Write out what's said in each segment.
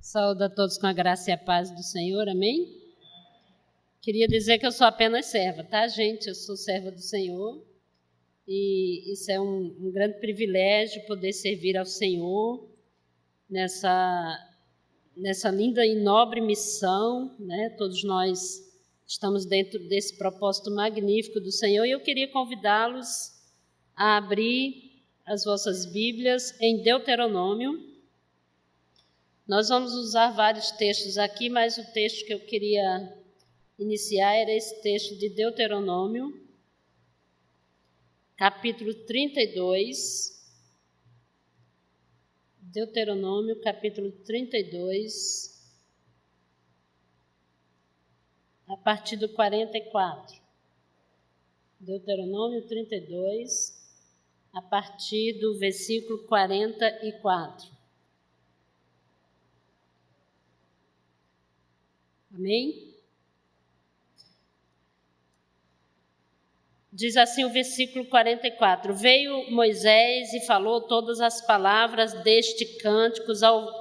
Saúdo a todos com a graça e a paz do Senhor, amém? Queria dizer que eu sou apenas serva, tá, gente? Eu sou serva do Senhor e isso é um grande privilégio poder servir ao Senhor nessa linda e nobre missão, né? Todos nós estamos dentro desse propósito magnífico do Senhor e eu queria convidá-los a abrir as vossas Bíblias em Deuteronômio. Nós vamos usar vários textos aqui, mas o texto que eu queria iniciar era esse texto de Deuteronômio, capítulo 32. Deuteronômio, capítulo 32, a partir do 44. Deuteronômio 32, a partir do versículo 44. Amém? Diz assim o versículo 44: Veio Moisés e falou todas as palavras deste cântico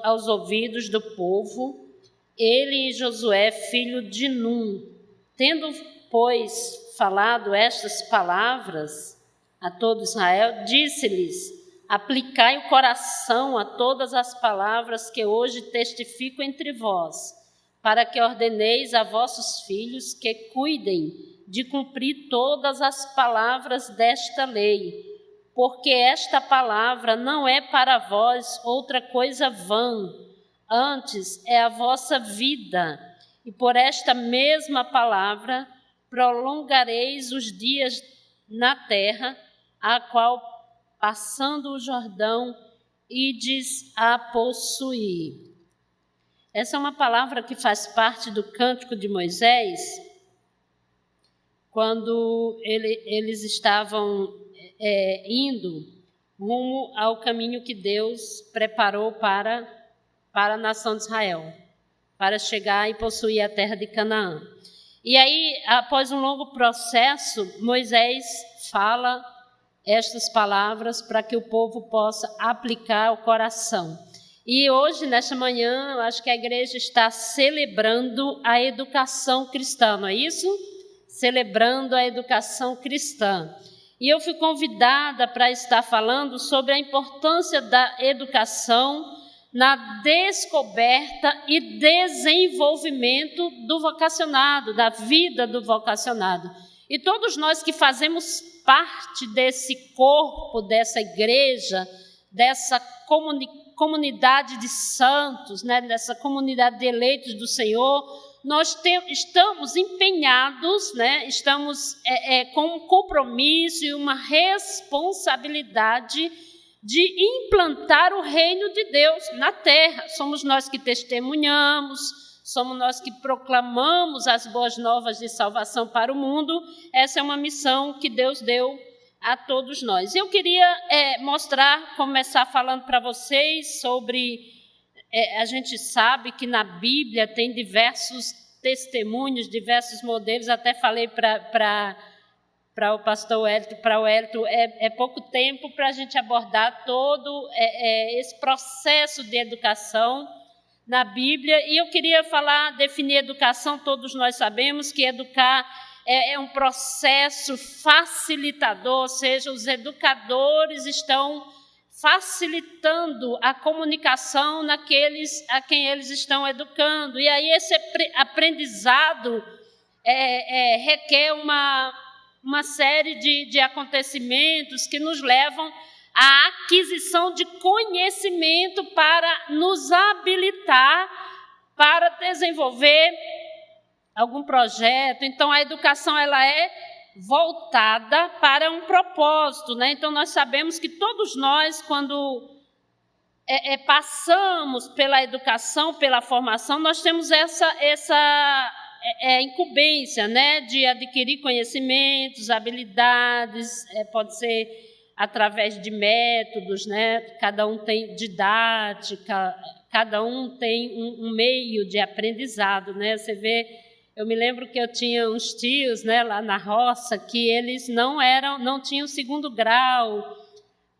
aos ouvidos do povo, ele e Josué, filho de Num. Tendo, pois, falado estas palavras a todo Israel, disse-lhes: Aplicai o coração a todas as palavras que hoje testifico entre vós, para que ordeneis a vossos filhos que cuidem de cumprir todas as palavras desta lei, porque esta palavra não é para vós outra coisa vã, antes é a vossa vida, e por esta mesma palavra prolongareis os dias na terra, a qual, passando o Jordão, ides a possuir. Essa é uma palavra que faz parte do Cântico de Moisés, quando eles estavam indo rumo ao caminho que Deus preparou para a nação de Israel, para chegar e possuir a terra de Canaã. E aí, após um longo processo, Moisés fala estas palavras para que o povo possa aplicar ao coração. E hoje, nesta manhã, eu acho que a igreja está celebrando a educação cristã, não é isso? Celebrando a educação cristã. E eu fui convidada para estar falando sobre a importância da educação na descoberta e desenvolvimento do vocacionado, da vida do vocacionado. E todos nós que fazemos parte desse corpo, dessa igreja, dessa comunidade de santos, né, dessa comunidade de eleitos do Senhor, nós estamos empenhados, né, estamos com um compromisso e uma responsabilidade de implantar o reino de Deus na terra. Somos nós que testemunhamos, somos nós que proclamamos as boas novas de salvação para o mundo. Essa é uma missão que Deus deu a todos nós. Eu queria começar falando para vocês sobre... a gente sabe que na Bíblia tem diversos testemunhos, diversos modelos. Até falei para o pastor Wellington, para o Wellington, é pouco tempo para a gente abordar todo esse processo de educação na Bíblia. E eu queria definir educação. Todos nós sabemos que educar é um processo facilitador, ou seja, os educadores estão facilitando a comunicação naqueles a quem eles estão educando. E aí esse aprendizado requer uma série de acontecimentos que nos levam à aquisição de conhecimento para nos habilitar para desenvolver algum projeto. Então, a educação ela é voltada para um propósito, né? Então, nós sabemos que todos nós, quando passamos pela educação, pela formação, nós temos essa incumbência, né, de adquirir conhecimentos, habilidades, pode ser através de métodos, né? Cada um tem didática, cada um tem um meio de aprendizado, né? Você vê... Eu me lembro que eu tinha uns tios, né, lá na roça, que eles não tinham segundo grau,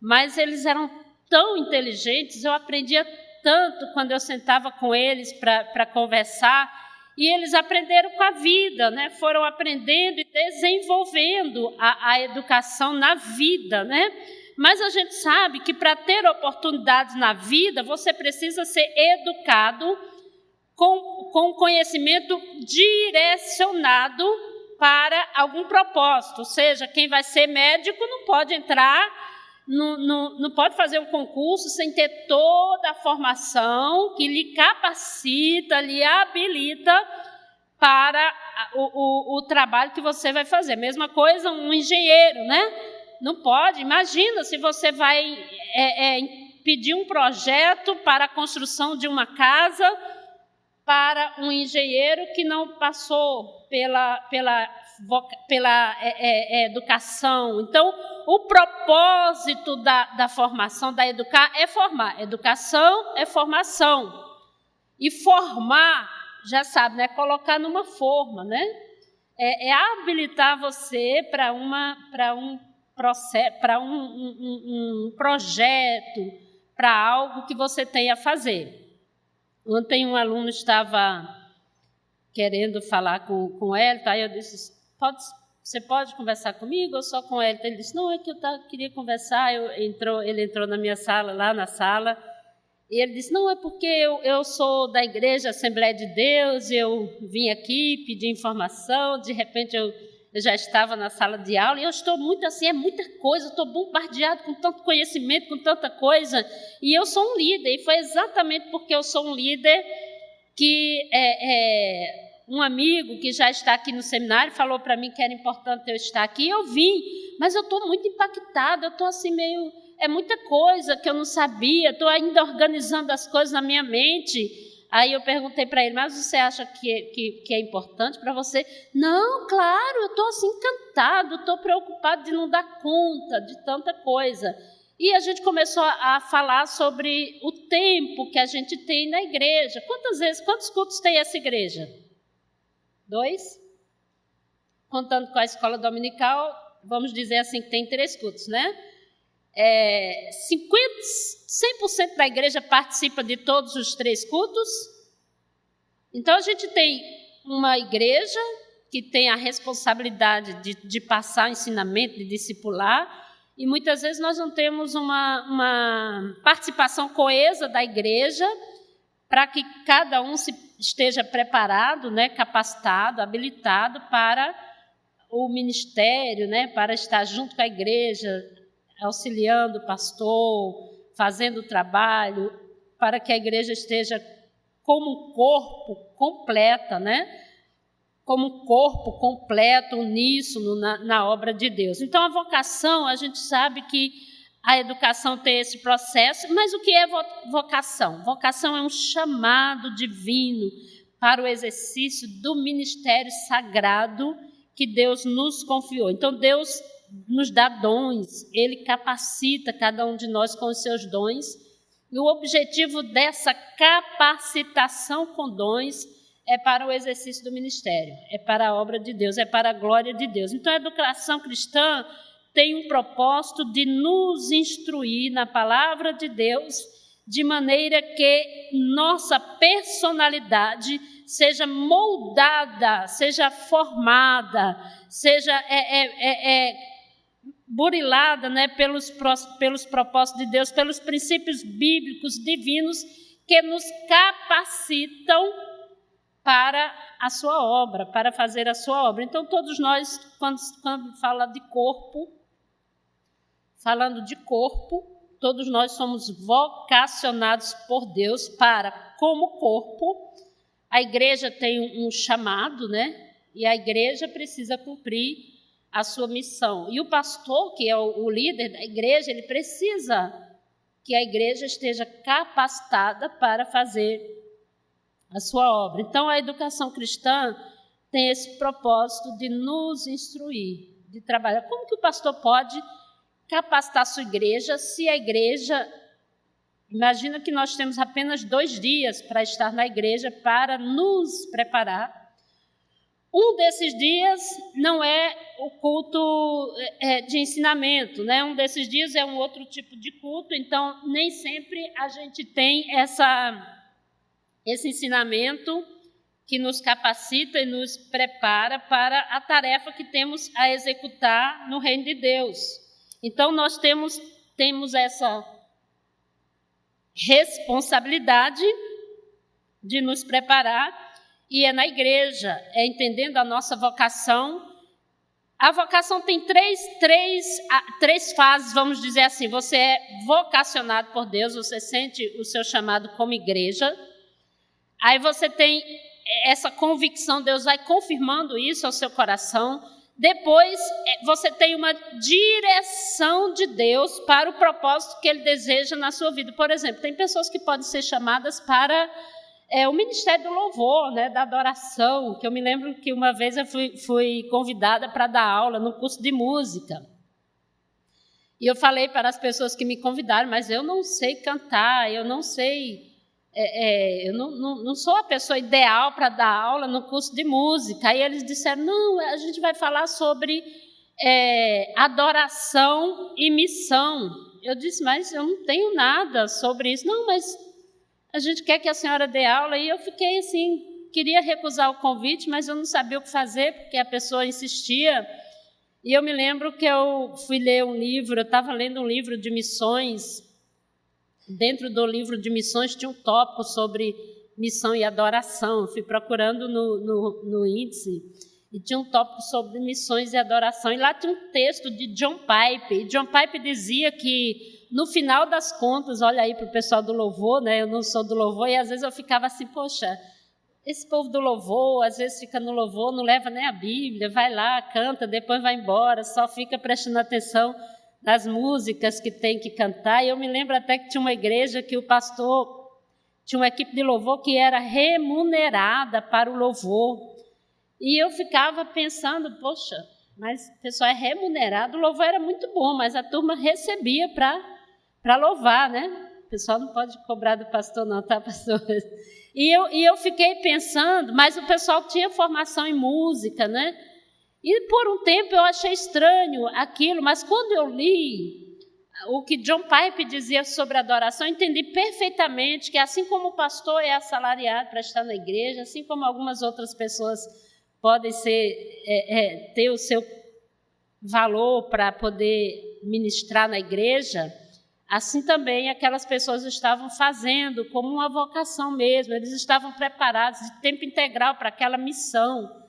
mas eles eram tão inteligentes, eu aprendia tanto quando eu sentava com eles para conversar, e eles aprenderam com a vida, né? Foram aprendendo e desenvolvendo a educação na vida, né? Mas a gente sabe que para ter oportunidades na vida, você precisa ser educado com conhecimento direcionado para algum propósito. Ou seja, quem vai ser médico não pode entrar, não pode fazer um concurso sem ter toda a formação que lhe capacita, lhe habilita para o trabalho que você vai fazer. Mesma coisa um engenheiro, né? Não pode. Imagina se você vai pedir um projeto para a construção de uma casa para um engenheiro que não passou pela educação. Então, o propósito da formação, da educar, é formar. Educação é formação. E formar, já sabe, né? Colocar numa forma, né? É habilitar você para um processo, para um projeto, para algo que você tem a fazer. Ontem um aluno estava querendo falar com ele, tá? Eu disse, você pode conversar comigo ou só com ele? Ele disse, não, é que eu queria conversar. Ele entrou na minha sala, lá na sala, e ele disse, não, é porque eu sou da igreja Assembleia de Deus, eu vim aqui pedir informação, de repente eu já estava na sala de aula, e eu estou muito assim, é muita coisa, eu estou bombardeado com tanto conhecimento, com tanta coisa, e eu sou um líder, e foi exatamente porque eu sou um líder que um amigo que já está aqui no seminário falou para mim que era importante eu estar aqui, eu vim, mas eu estou muito impactada, eu estou assim meio, é muita coisa que eu não sabia, estou ainda organizando as coisas na minha mente. Aí eu perguntei para ele, mas você acha que é importante para você? Não, claro, eu estou assim encantado, estou preocupado de não dar conta de tanta coisa. E a gente começou a falar sobre o tempo que a gente tem na igreja. Quantos cultos tem essa igreja? 2? Contando com a escola dominical, vamos dizer assim que tem 3 cultos, né? 100% da igreja participa de todos os 3 cultos. Então, a gente tem uma igreja que tem a responsabilidade de passar ensinamento, de discipular, e muitas vezes nós não temos uma participação coesa da igreja para que cada um esteja preparado, né, capacitado, habilitado para o ministério, né, para estar junto com a igreja, auxiliando o pastor, fazendo o trabalho, para que a igreja esteja como um corpo completa, né? Como um corpo completo, uníssono na obra de Deus. Então, a vocação, a gente sabe que a educação tem esse processo, mas o que é vocação? Vocação é um chamado divino para o exercício do ministério sagrado que Deus nos confiou. Então, Deus nos dá dons, Ele capacita cada um de nós com os seus dons, e o objetivo dessa capacitação com dons é para o exercício do ministério, é para a obra de Deus, é para a glória de Deus. Então, a educação cristã tem um propósito de nos instruir na palavra de Deus, de maneira que nossa personalidade seja moldada, seja formada, seja burilada, né, pelos propósitos de Deus, pelos princípios bíblicos divinos que nos capacitam para a sua obra, para fazer a sua obra. Então, todos nós, quando falando de corpo, todos nós somos vocacionados por Deus para, como corpo, a igreja tem um chamado, né? E a igreja precisa cumprir a sua missão. E o pastor, que é o líder da igreja, ele precisa que a igreja esteja capacitada para fazer a sua obra. Então, a educação cristã tem esse propósito de nos instruir, de trabalhar. Como que o pastor pode capacitar a sua igreja se a igreja... Imagina que nós temos apenas 2 dias para estar na igreja para nos preparar. Um desses dias não é o culto de ensinamento, né? Um desses dias é um outro tipo de culto, então nem sempre a gente tem esse ensinamento que nos capacita e nos prepara para a tarefa que temos a executar no reino de Deus. Então nós temos essa responsabilidade de nos preparar, e é na igreja, é entendendo a nossa vocação. A vocação tem três fases, vamos dizer assim. Você é vocacionado por Deus, você sente o seu chamado como igreja. Aí você tem essa convicção, Deus vai confirmando isso ao seu coração. Depois, você tem uma direção de Deus para o propósito que Ele deseja na sua vida. Por exemplo, tem pessoas que podem ser chamadas para o ministério do louvor, né, da adoração, que eu me lembro que uma vez eu fui convidada para dar aula no curso de música. E eu falei para as pessoas que me convidaram, mas eu não sei cantar, eu não sei, eu não sou a pessoa ideal para dar aula no curso de música. Aí eles disseram, não, a gente vai falar sobre adoração e missão. Eu disse, mas eu não tenho nada sobre isso. Não, mas a gente quer que a senhora dê aula. E eu fiquei assim, queria recusar o convite, mas eu não sabia o que fazer, porque a pessoa insistia. E eu me lembro que eu fui ler um livro, eu estava lendo um livro de missões. Dentro do livro de missões tinha um tópico sobre missão e adoração. Eu fui procurando no índice, e tinha um tópico sobre missões e adoração. E lá tinha um texto de John Piper. E John Piper dizia que, no final das contas, olha aí para o pessoal do louvor, né? Eu não sou do louvor, e às vezes eu ficava assim, poxa, esse povo do louvor, às vezes fica no louvor, não leva nem a Bíblia, vai lá, canta, depois vai embora, só fica prestando atenção nas músicas que tem que cantar. E eu me lembro até que tinha uma igreja que o pastor tinha uma equipe de louvor que era remunerada para o louvor. E eu ficava pensando, poxa, mas o pessoal é remunerado, o louvor era muito bom, mas a turma recebia para louvar, né? O pessoal não pode cobrar do pastor não, tá, pastor? E eu fiquei pensando, mas o pessoal tinha formação em música, né? E por um tempo eu achei estranho aquilo, mas quando eu li o que John Piper dizia sobre adoração, eu entendi perfeitamente que assim como o pastor é assalariado para estar na igreja, assim como algumas outras pessoas podem ter o seu valor para poder ministrar na igreja, assim também aquelas pessoas estavam fazendo como uma vocação mesmo, eles estavam preparados de tempo integral para aquela missão.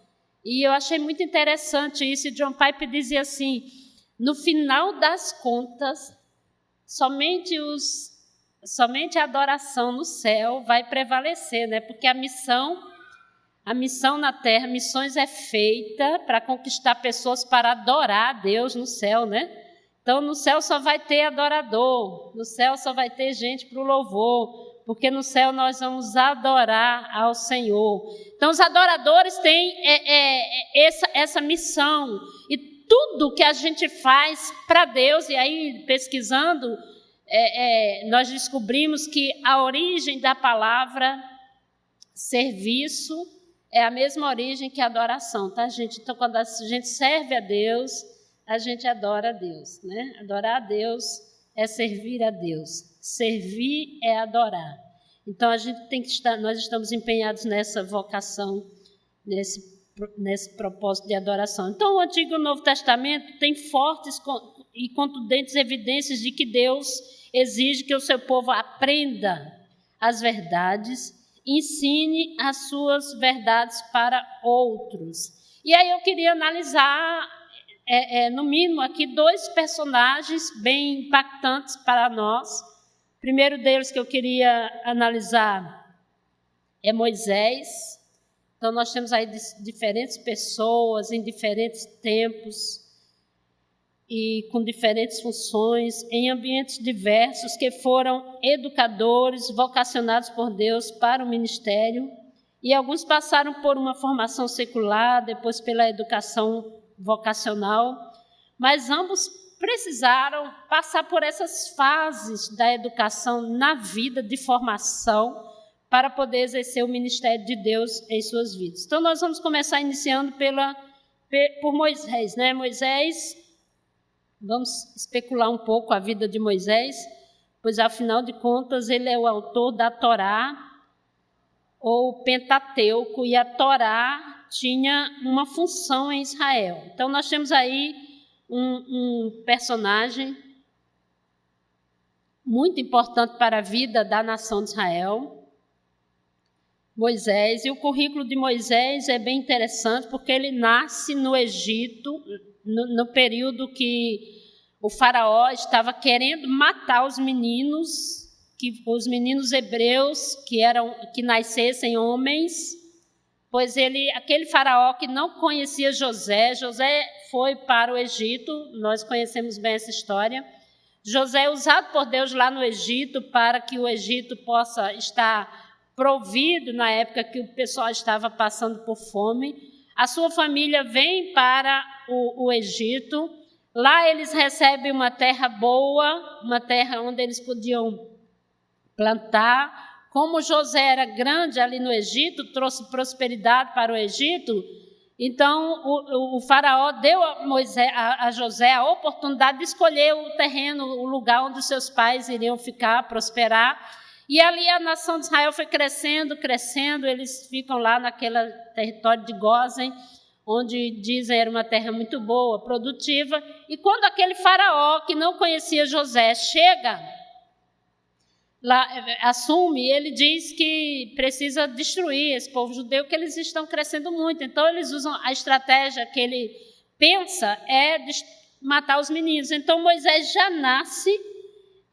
E eu achei muito interessante isso, e John Piper dizia assim, no final das contas, somente a adoração no céu vai prevalecer, né? Porque a missão na terra, missões é feita para conquistar pessoas para adorar a Deus no céu, né? Então, no céu só vai ter adorador, no céu só vai ter gente para o louvor, porque no céu nós vamos adorar ao Senhor. Então, os adoradores têm essa missão, e tudo que a gente faz para Deus, e aí, pesquisando, nós descobrimos que a origem da palavra serviço é a mesma origem que a adoração, tá, gente? Então, quando a gente serve a Deus, a gente adora a Deus, né? Adorar a Deus é servir a Deus. Servir é adorar. Então, a gente tem que nós estamos empenhados nessa vocação, nesse propósito de adoração. Então, o Antigo e o Novo Testamento têm fortes e contundentes evidências de que Deus exige que o seu povo aprenda as verdades, ensine as suas verdades para outros. E aí eu queria analisar, no mínimo, aqui 2 personagens bem impactantes para nós. O primeiro deles que eu queria analisar é Moisés. Então, nós temos aí diferentes pessoas em diferentes tempos e com diferentes funções, em ambientes diversos, que foram educadores, vocacionados por Deus para o ministério, e alguns passaram por uma formação secular, depois pela educação vocacional, mas ambos precisaram passar por essas fases da educação na vida de formação para poder exercer o ministério de Deus em suas vidas. Então, nós vamos começar iniciando por Moisés, né? Moisés, vamos especular um pouco a vida de Moisés, pois, afinal de contas, ele é o autor da Torá, ou Pentateuco, e a Torá tinha uma função em Israel. Então, nós temos aí um personagem muito importante para a vida da nação de Israel, Moisés. E o currículo de Moisés é bem interessante, porque ele nasce no Egito, no período que o faraó estava querendo matar os meninos hebreus que nascessem homens, pois aquele faraó que não conhecia José foi para o Egito, nós conhecemos bem essa história. José é usado por Deus lá no Egito para que o Egito possa estar provido na época que o pessoal estava passando por fome. A sua família vem para o Egito. Lá eles recebem uma terra boa, uma terra onde eles podiam plantar. Como José era grande ali no Egito, trouxe prosperidade para o Egito, então o faraó deu a José a oportunidade de escolher o terreno, o lugar onde os seus pais iriam ficar, prosperar. E ali a nação de Israel foi crescendo, eles ficam lá naquele território de Gósen, onde dizem era uma terra muito boa, produtiva. E quando aquele faraó que não conhecia José chega, lá, assume, ele diz que precisa destruir esse povo judeu, que eles estão crescendo muito. Então, eles usam a estratégia que ele pensa é de matar os meninos. Então, Moisés já nasce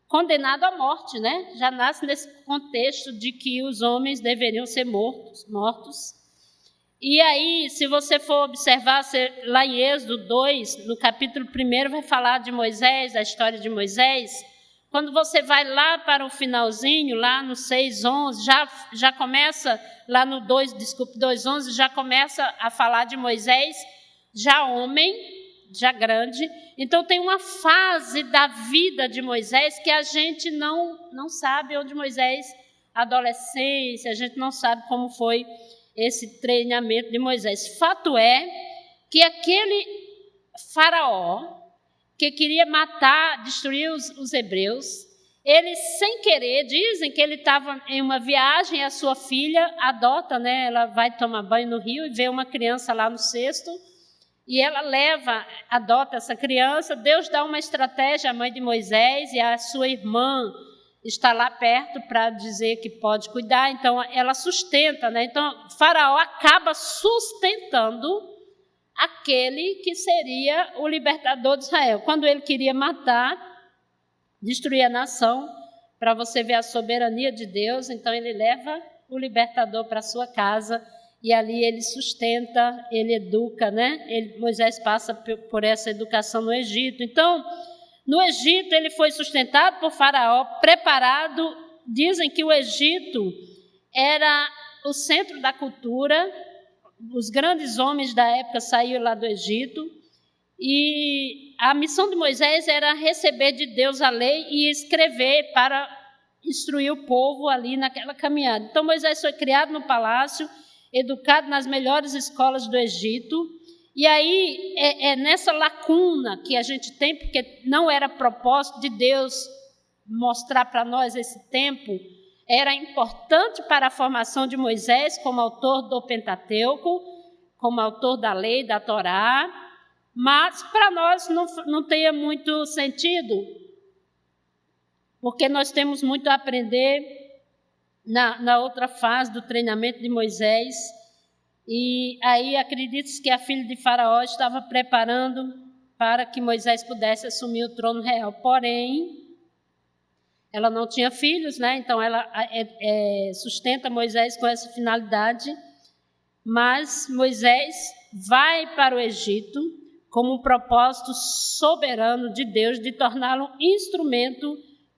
condenado à morte, né? Já nasce nesse contexto de que os homens deveriam ser mortos. E aí, se você for observar, lá em Êxodo 2, no capítulo 1, vai falar de Moisés, da história de Moisés. Quando você vai lá para o finalzinho, lá no 6:11, já começa, lá no 2:11, já começa a falar de Moisés, já homem, já grande. Então, tem uma fase da vida de Moisés que a gente não sabe onde Moisés, adolescência, a gente não sabe como foi esse treinamento de Moisés. Fato é que aquele faraó que queria matar, destruir os hebreus, ele, sem querer, dizem que ele estava em uma viagem, a sua filha adota, né? Ela vai tomar banho no rio e vê uma criança lá no cesto, e ela adota essa criança. Deus dá uma estratégia à mãe de Moisés, e a sua irmã está lá perto para dizer que pode cuidar, então ela sustenta, né? Então, Faraó acaba sustentando aquele que seria o libertador de Israel. Quando ele queria matar, destruir a nação, para você ver a soberania de Deus, então ele leva o libertador para a sua casa, e ali ele sustenta, ele educa, né? Moisés passa por essa educação no Egito. Então, no Egito ele foi sustentado por Faraó, preparado. Dizem que o Egito era o centro da cultura. Os grandes homens da época saíram lá do Egito, e a missão de Moisés era receber de Deus a lei e escrever para instruir o povo ali naquela caminhada. Então, Moisés foi criado no palácio, educado nas melhores escolas do Egito, e aí é nessa lacuna que a gente tem, porque não era propósito de Deus mostrar para nós esse tempo. Era importante para a formação de Moisés como autor do Pentateuco, como autor da lei, da Torá, mas para nós não tem muito sentido, porque nós temos muito a aprender na outra fase do treinamento de Moisés. E aí acredita-se que a filha de Faraó estava preparando para que Moisés pudesse assumir o trono real. Porém, ela não tinha filhos, né? Então ela sustenta Moisés com essa finalidade. Mas Moisés vai para o Egito como um propósito soberano de Deus de torná-lo instrumento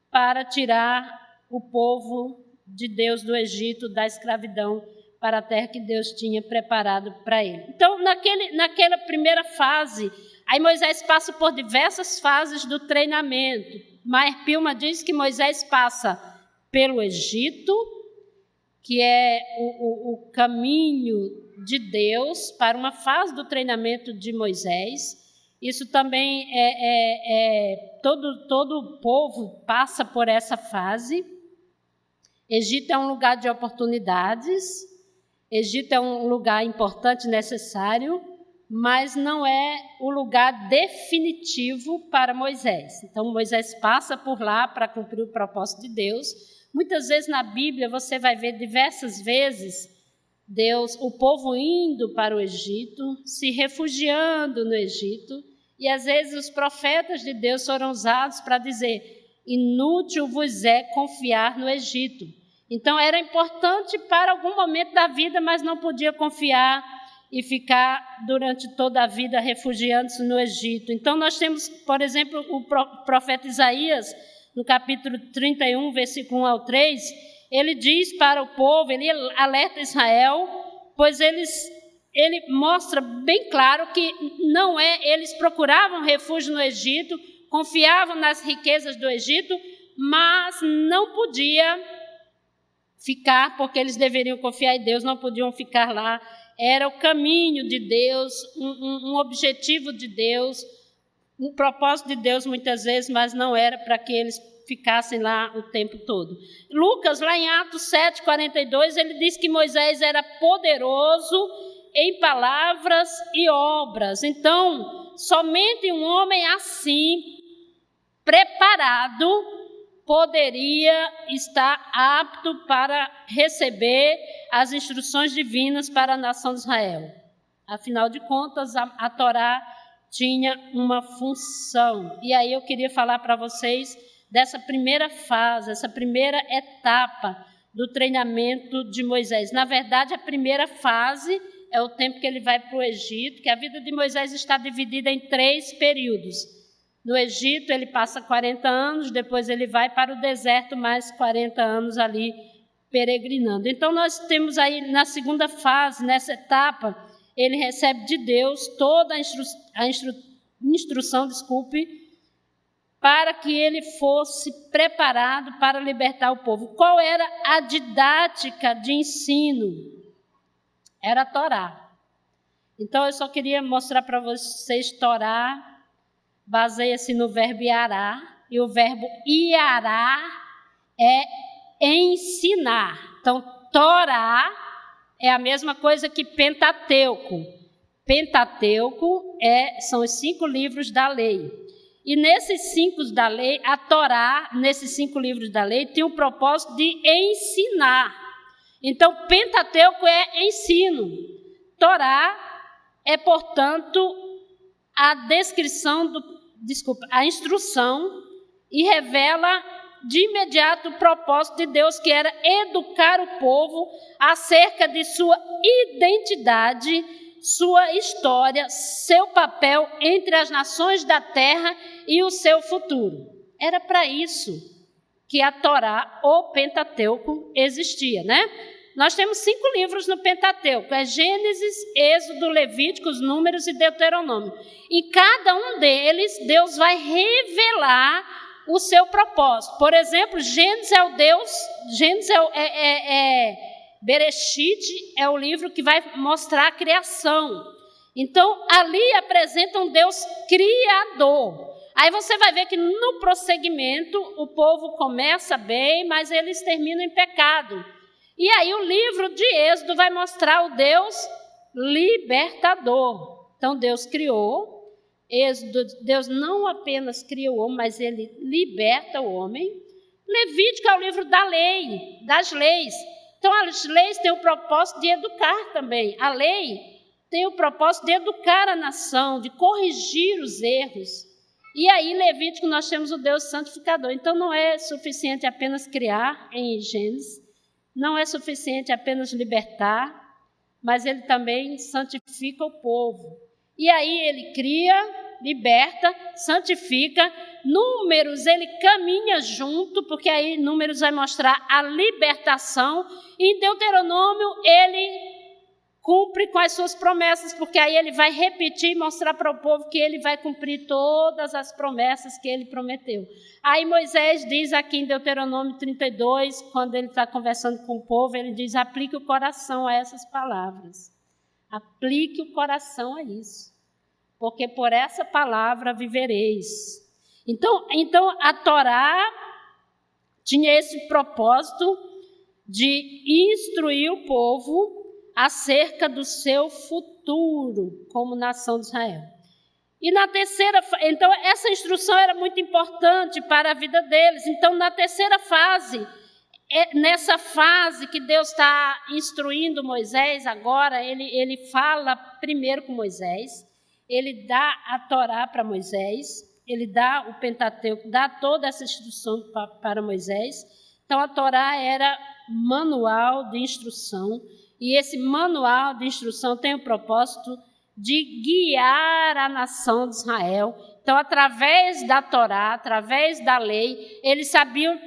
para tirar o povo de Deus do Egito, da escravidão, para a terra que Deus tinha preparado para ele. Então, naquela primeira fase, aí Moisés passa por diversas fases do treinamento. Meir Pilma diz que Moisés passa pelo Egito, que é o caminho de Deus para uma fase do treinamento de Moisés. Isso também todo o povo passa por essa fase. Egito é um lugar de oportunidades, Egito é um lugar importante, necessário, mas não é o lugar definitivo para Moisés. Então, Moisés passa por lá para cumprir o propósito de Deus. Muitas vezes na Bíblia você vai ver diversas vezes o povo indo para o Egito, se refugiando no Egito, e às vezes os profetas de Deus foram usados para dizer: inútil vos é confiar no Egito. Então era importante para algum momento da vida, mas não podia confiar e ficar durante toda a vida refugiando-se no Egito. Então nós temos, por exemplo, o profeta Isaías, no capítulo 31, versículo 1 ao 3, ele diz para o povo, ele alerta Israel, pois ele mostra bem claro que eles procuravam refúgio no Egito, confiavam nas riquezas do Egito, mas não podia ficar, porque eles deveriam confiar em Deus, não podiam ficar lá. Era o caminho de Deus, um objetivo de Deus, um propósito de Deus muitas vezes, mas não era para que eles ficassem lá o tempo todo. Lucas, lá em Atos 7:42, ele diz que Moisés era poderoso em palavras e obras. Então, somente um homem assim, preparado, poderia estar apto para receber as instruções divinas para a nação de Israel. Afinal de contas, a Torá tinha uma função. E aí eu queria falar para vocês dessa primeira fase, essa primeira etapa do treinamento de Moisés. Na verdade, a primeira fase é o tempo que ele vai para o Egito, que a vida de Moisés está dividida em 3 períodos. No Egito, ele passa 40 anos, depois ele vai para o deserto, mais 40 anos ali peregrinando. Então, nós temos aí, na segunda fase, nessa etapa, ele recebe de Deus toda a instrução, para que ele fosse preparado para libertar o povo. Qual era a didática de ensino? Era a Torá. Então, eu só queria mostrar para vocês Torá. Baseia-se no verbo iará, e o verbo iará é ensinar. Então, Torá é a mesma coisa que Pentateuco. Pentateuco são os 5 livros da lei. E nesses 5 da lei, a Torá, nesses 5 livros da lei, tem o propósito de ensinar. Então, Pentateuco é ensino. Torá é, portanto, a instrução, e revela de imediato o propósito de Deus, que era educar o povo acerca de sua identidade, sua história, seu papel entre as nações da terra e o seu futuro. Era para isso que a Torá, ou Pentateuco, existia, né? Nós temos 5 livros no Pentateuco, é Gênesis, Êxodo, Levíticos, Números e Deuteronômio. Em cada um deles, Deus vai revelar o seu propósito. Por exemplo, Gênesis Bereshit é o livro que vai mostrar a criação. Então, ali apresenta um Deus criador. Aí você vai ver que no prosseguimento, o povo começa bem, mas eles terminam em pecado. E aí o livro de Êxodo vai mostrar o Deus libertador. Então Deus criou, Deus não apenas criou o homem, mas ele liberta o homem. Levítico é o livro da lei, das leis. Então as leis têm o propósito de educar também. A lei tem o propósito de educar a nação, de corrigir os erros. E aí em Levítico nós temos o Deus santificador. Então não é suficiente apenas criar em Gênesis. Não é suficiente apenas libertar, mas ele também santifica o povo. E aí ele cria, liberta, santifica. Números, ele caminha junto, porque aí Números vai mostrar a libertação. E em Deuteronômio, ele cumpre com as suas promessas, porque aí ele vai repetir e mostrar para o povo que ele vai cumprir todas as promessas que ele prometeu. Aí Moisés diz aqui em Deuteronômio 32, quando ele está conversando com o povo, ele diz: aplique o coração a essas palavras. Aplique o coração a isso, porque por essa palavra vivereis. Então a Torá tinha esse propósito de instruir o povo acerca do seu futuro como nação de Israel. E na terceira, então essa instrução era muito importante para a vida deles. Então na terceira fase, nessa fase que Deus está instruindo Moisés agora, ele fala primeiro com Moisés, ele dá a Torá para Moisés, ele dá o Pentateuco, dá toda essa instrução para Moisés. Então a Torá era manual de instrução, e esse manual de instrução tem o propósito de guiar a nação de Israel. Então, através da Torá, através da lei, eles sabiam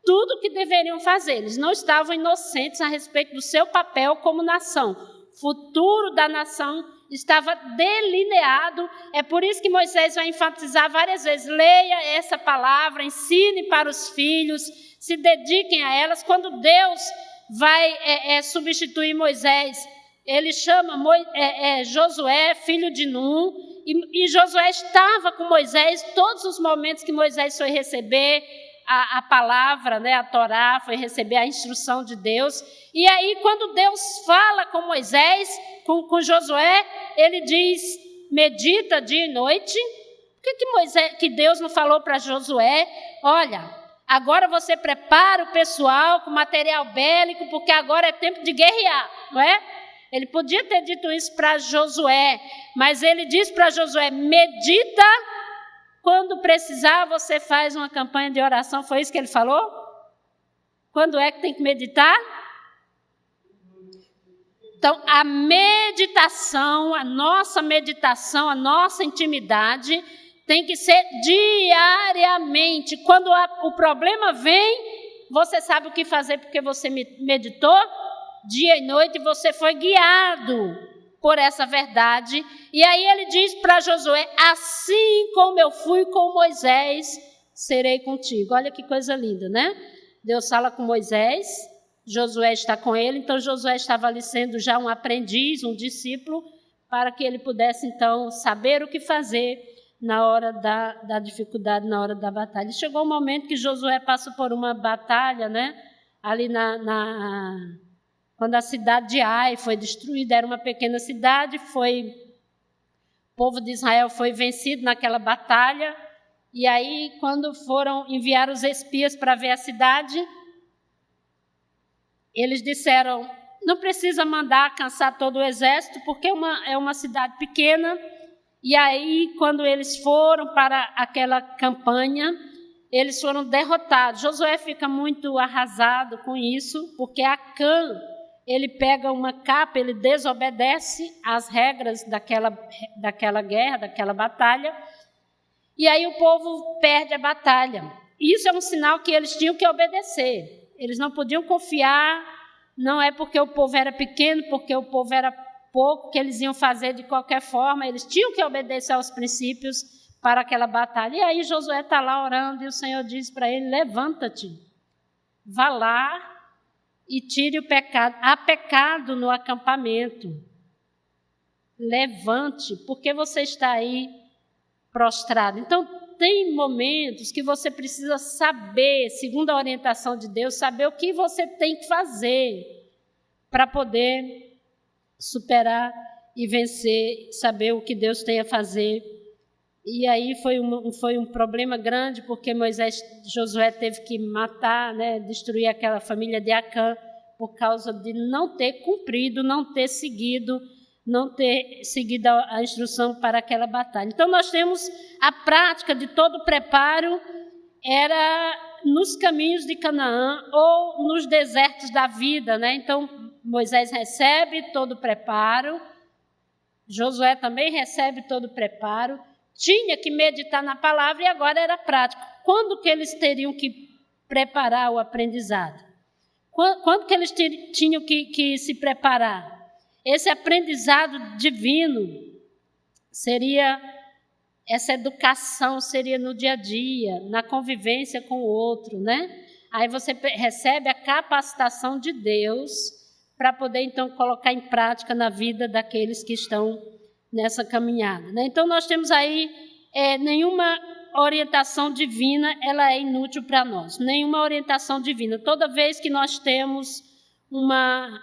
tudo o que deveriam fazer. Eles não estavam inocentes a respeito do seu papel como nação. O futuro da nação estava delineado. É por isso que Moisés vai enfatizar várias vezes: leia essa palavra, ensine para os filhos, se dediquem a elas. Quando Deus vai substituir Moisés, ele chama Josué, filho de Nun, e Josué estava com Moisés todos os momentos que Moisés foi receber a palavra, né, a Torá, foi receber a instrução de Deus. E aí, quando Deus fala com Moisés, com Josué, ele diz: medita dia e noite. Por que Deus não falou para Josué: olha, agora você prepara o pessoal com material bélico, porque agora é tempo de guerrear, não é? Ele podia ter dito isso para Josué, mas ele diz para Josué: medita, quando precisar você faz uma campanha de oração. Foi isso que ele falou? Quando é que tem que meditar? Então, a meditação, a nossa intimidade tem que ser diariamente. Quando o problema vem, você sabe o que fazer porque você meditou dia e noite, você foi guiado por essa verdade. E aí ele diz para Josué: assim como eu fui com Moisés, serei contigo. Olha que coisa linda, né? Deus fala com Moisés, Josué está com ele. Então Josué estava ali sendo já um aprendiz, um discípulo, para que ele pudesse então saber o que fazer na hora da dificuldade, na hora da batalha. E chegou um momento que Josué passou por uma batalha, né? Ali quando a cidade de Ai foi destruída, era uma pequena cidade, o povo de Israel foi vencido naquela batalha. E aí, quando foram enviar os espias para ver a cidade, eles disseram: não precisa mandar cansar todo o exército, porque é uma cidade pequena. E aí, quando eles foram para aquela campanha, eles foram derrotados. Josué fica muito arrasado com isso, porque Acã, ele pega uma capa, ele desobedece às regras daquela guerra, daquela batalha, e aí o povo perde a batalha. Isso é um sinal que eles tinham que obedecer. Eles não podiam confiar, não é porque o povo era pequeno, porque o povo era pouco, que eles iam fazer de qualquer forma. Eles tinham que obedecer aos princípios para aquela batalha. E aí Josué está lá orando, e o Senhor diz para ele: levanta-te, vá lá e tire o pecado. Há pecado no acampamento. Levante, porque você está aí prostrado. Então, tem momentos que você precisa saber, segundo a orientação de Deus, saber o que você tem que fazer para poder superar e vencer, saber o que Deus tem a fazer. E aí foi um problema grande, porque Josué teve que matar, né, destruir aquela família de Acã, por causa de não ter cumprido, não ter seguido a instrução para aquela batalha. Então, nós temos a prática de todo o preparo, era nos caminhos de Canaã ou nos desertos da vida, né? Então, Moisés recebe todo o preparo, Josué também recebe todo o preparo, tinha que meditar na palavra, e agora era prático. Quando que eles teriam que preparar o aprendizado? Quando que eles tinham que se preparar? Esse aprendizado divino seria, essa educação seria no dia a dia, na convivência com o outro, né? Aí você recebe a capacitação de Deus para poder, então, colocar em prática na vida daqueles que estão nessa caminhada, né? Então, nós temos aí nenhuma orientação divina, ela é inútil para nós. Nenhuma orientação divina. Toda vez que nós temos uma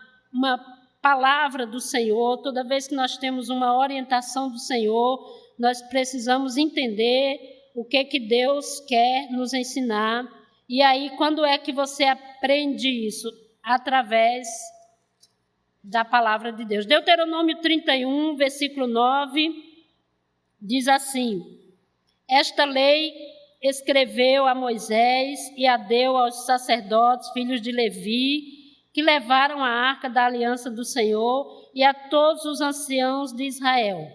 palavra do Senhor, toda vez que nós temos uma orientação do Senhor, nós precisamos entender o que Deus quer nos ensinar. E aí, quando é que você aprende isso? Através da palavra de Deus. Deuteronômio 31, versículo 9, diz assim: esta lei escreveu a Moisés e a deu aos sacerdotes, filhos de Levi, que levaram a arca da aliança do Senhor, e a todos os anciãos de Israel.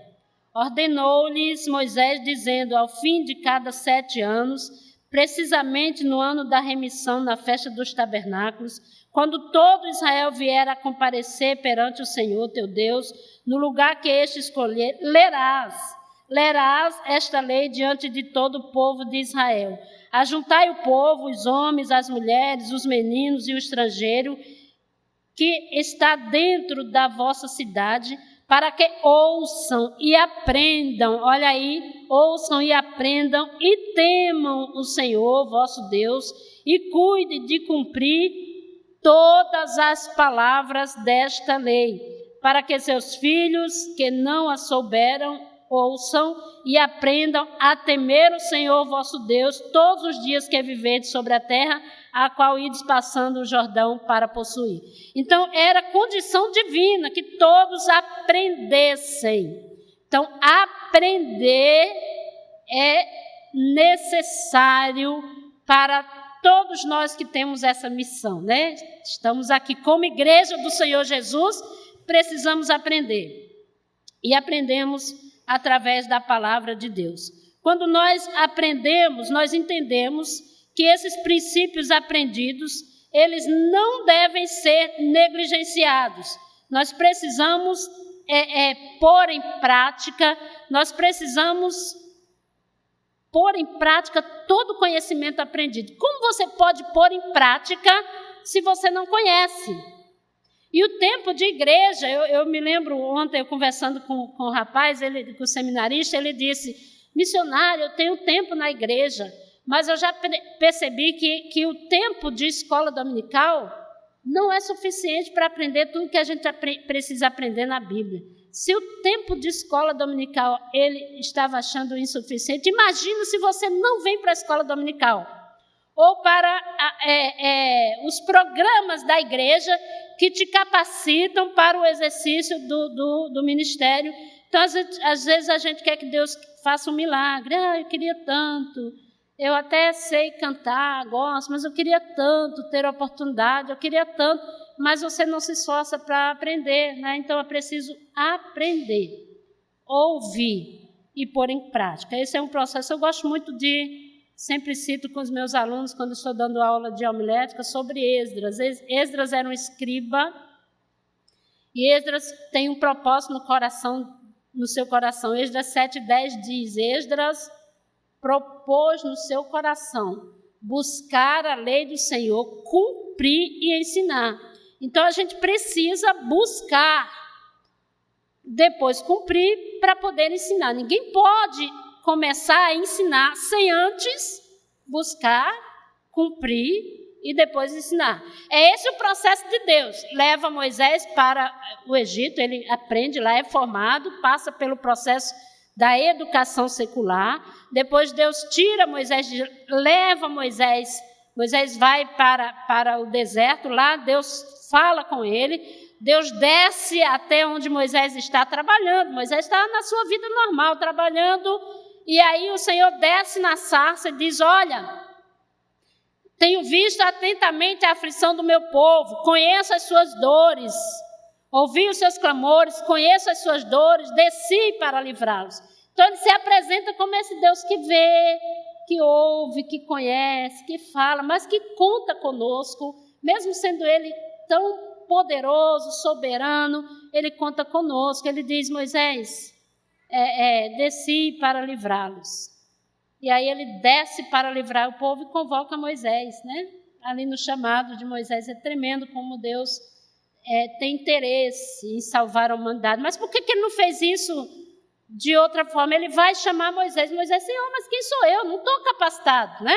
Ordenou-lhes Moisés, dizendo: ao fim de cada 7 anos, precisamente no ano da remissão, na festa dos tabernáculos, quando todo Israel vier a comparecer perante o Senhor teu Deus, no lugar que este escolher, lerás esta lei diante de todo o povo de Israel. Ajuntai o povo, os homens, as mulheres, os meninos e o estrangeiro que está dentro da vossa cidade, para que ouçam e aprendam, olha aí, ouçam e aprendam e temam o Senhor vosso Deus e cuide de cumprir todas as palavras desta lei, para que seus filhos que não a souberam ouçam e aprendam a temer o Senhor vosso Deus todos os dias que viverdes sobre a terra, a qual ides passando o Jordão para possuir. Então, era condição divina que todos aprendessem. Então, aprender é necessário para todos nós que temos essa missão, né? Estamos aqui como igreja do Senhor Jesus, precisamos aprender. E aprendemos através da palavra de Deus. Quando nós aprendemos, nós entendemos que esses princípios aprendidos, eles não devem ser negligenciados. Nós precisamos pôr em prática, nós precisamos pôr em prática todo o conhecimento aprendido. Como você pode pôr em prática se você não conhece? E o tempo de igreja, eu me lembro ontem, eu conversando com o rapaz, com o seminarista, ele disse: missionário, eu tenho tempo na igreja, mas eu já percebi que o tempo de escola dominical não é suficiente para aprender tudo que a gente precisa aprender na Bíblia. Se o tempo de escola dominical ele estava achando insuficiente, imagina se você não vem para a escola dominical ou para os programas da igreja que te capacitam para o exercício do ministério. Então, às vezes a gente quer que Deus faça um milagre. Eu queria tanto, eu até sei cantar, gosto, mas eu queria tanto ter a oportunidade, eu queria tanto, mas você não se esforça para aprender, né? Então é preciso aprender, ouvir e pôr em prática. Esse é um processo. Eu gosto muito sempre cito com os meus alunos, quando estou dando aula de homilética, sobre Esdras. Esdras era um escriba, e Esdras tem um propósito no seu coração. Esdras 7:10 diz: Esdras propôs no seu coração buscar a lei do Senhor, cumprir e ensinar. Então, a gente precisa buscar, depois cumprir, para poder ensinar. Ninguém pode começar a ensinar sem antes buscar, cumprir e depois ensinar. É esse o processo de Deus. Leva Moisés para o Egito, ele aprende lá, é formado, passa pelo processo da educação secular. Depois Deus tira Moisés, leva Moisés vai para o deserto, lá Deus fala com ele, Deus desce até onde Moisés está trabalhando. Moisés está na sua vida normal, trabalhando, e aí o Senhor desce na sarça e diz: olha, tenho visto atentamente a aflição do meu povo, conheço as suas dores, ouvi os seus clamores, conheço as suas dores, desci para livrá-los. Então ele se apresenta como esse Deus que vê, que ouve, que conhece, que fala, mas que conta conosco, mesmo sendo ele tão poderoso, soberano, ele conta conosco, ele diz, Moisés, desci para livrá-los. E aí ele desce para livrar o povo e convoca Moisés, né? Ali no chamado de Moisés, é tremendo como Deus tem interesse em salvar a humanidade. Mas por que ele não fez isso de outra forma? Ele vai chamar Moisés, Senhor, mas quem sou eu? Não estou capacitado, né?